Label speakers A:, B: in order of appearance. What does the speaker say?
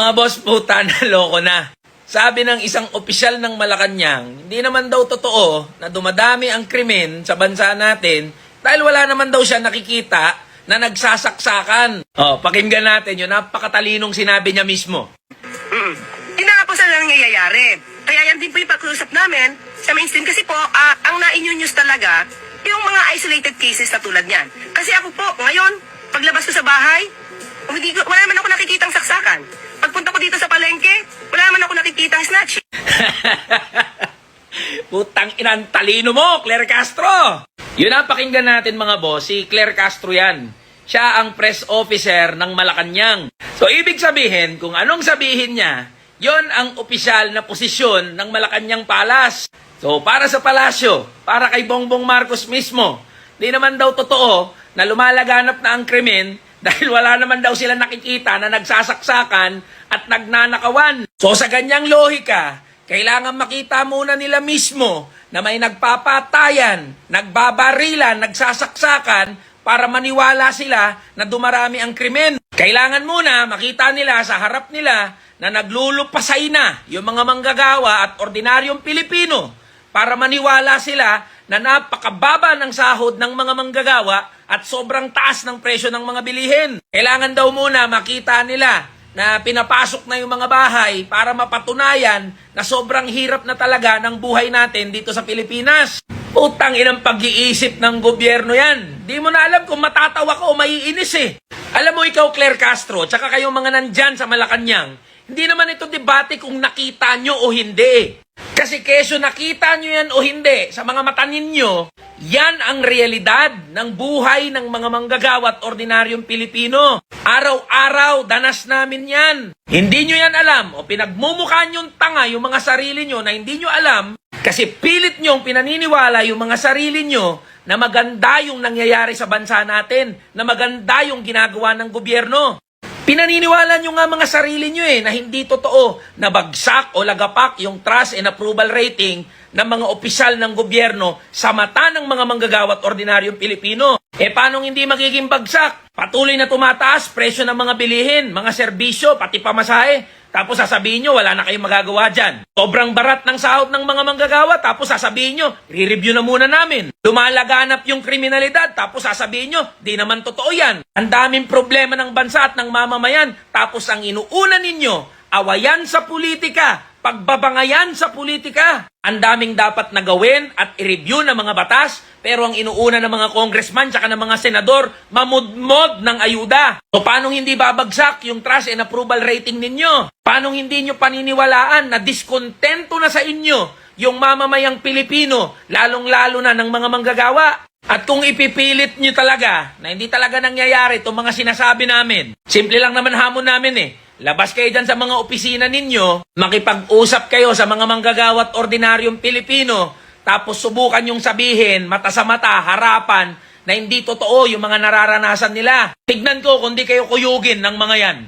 A: Mga boss, puta, naloko na. Sabi ng isang opisyal ng Malacanang, hindi naman daw totoo na dumadami ang krimen sa bansa natin dahil wala naman daw siya nakikita na nagsasaksakan. Pakinggan natin yun, napakatalinong sinabi niya mismo.
B: Hindi na nga po sa nangyayari. Kaya yan din po yung pag-usap namin sa mainstream kasi po, ang na-news talaga, yung mga isolated cases na tulad niyan. Kasi ako po, ngayon, paglabas ko sa bahay, wala naman ako nakikitang saksakan. Pagpunta ko dito sa palengke, wala naman ako nakikitang snatch.
A: Putang inang talino mo, Claire Castro! Yun ang pakinggan natin mga boss, si Claire Castro yan. Siya ang press officer ng Malacanang. So ibig sabihin, kung anong sabihin niya, yon ang opisyal na posisyon ng Malacanang Palace. So para sa palasyo, para kay Bongbong Marcos mismo, di naman daw totoo na lumalaganap na ang krimen dahil wala naman daw sila nakikita na nagsasaksakan at nagnanakawan. So sa ganyang lohika, kailangan makita muna nila mismo na may nagpapatayan, nagbabarilan, nagsasaksakan para maniwala sila na dumarami ang krimen. Kailangan muna makita nila sa harap nila na naglulupasay na yung mga manggagawa at ordinaryong Pilipino para maniwala sila na napakababa ng sahod ng mga manggagawa at sobrang taas ng presyo ng mga bilihin. Kailangan daw muna makita nila na pinapasok na yung mga bahay para mapatunayan na sobrang hirap na talaga ng buhay natin dito sa Pilipinas. Utang inang pag-iisip ng gobyerno yan. Di mo na alam kung matatawa ka o maiinis eh. Alam mo ikaw, Claire Castro, tsaka kayong mga nandyan sa Malacanang, hindi naman ito debate kung nakita nyo o hindi. Kasi keso nakita nyo yan o hindi, sa mga mata ninyo, yan ang realidad ng buhay ng mga manggagawa at ordinaryong Pilipino. Araw-araw, danas namin yan. Hindi nyo yan alam o pinagmumukha nyong tanga yung mga sarili nyo na hindi nyo alam kasi pilit nyong pinaniniwala yung mga sarili nyo na maganda yung nangyayari sa bansa natin, na maganda yung ginagawa ng gobyerno. Pinaniniwala nyo nga mga sarili nyo na hindi totoo na bagsak o lagapak yung trust and approval rating ng mga opisyal ng gobyerno sa mata ng mga manggagawa at ordinaryong Pilipino. Paano hindi magiging bagsak? Patuloy na tumataas presyo ng mga bilihin, mga serbisyo, pati pamasahe. Tapos sasabihin nyo, wala na kayong magagawa dyan. Sobrang barat ng sahod ng mga manggagawa, tapos sasabihin nyo, re-review na muna namin. Lumalaganap yung kriminalidad, tapos sasabihin nyo, di naman totoo yan. Ang daming problema ng bansa at ng mamamayan, tapos ang inuuna ninyo, awayan sa politika, pagbabangayan sa politika. Ang daming dapat na gawin at i-review ng mga batas, pero ang inuuna ng mga congressman tsaka ng mga senador, mamudmod ng ayuda. So paano hindi babagsak yung trust and approval rating ninyo? Paano hindi nyo paniniwalaan na diskontento na sa inyo yung mamamayang Pilipino, lalong-lalo na ng mga manggagawa? At kung ipipilit nyo talaga na hindi talaga nangyayari itong mga sinasabi namin, simple lang naman hamon namin labas kayo dyan sa mga opisina ninyo, makipag-usap kayo sa mga manggagawa at ordinaryong Pilipino, tapos subukan yung sabihin, mata sa mata, harapan, na hindi totoo yung mga nararanasan nila. Tignan ko kung di kayo kuyugin ng mga yan.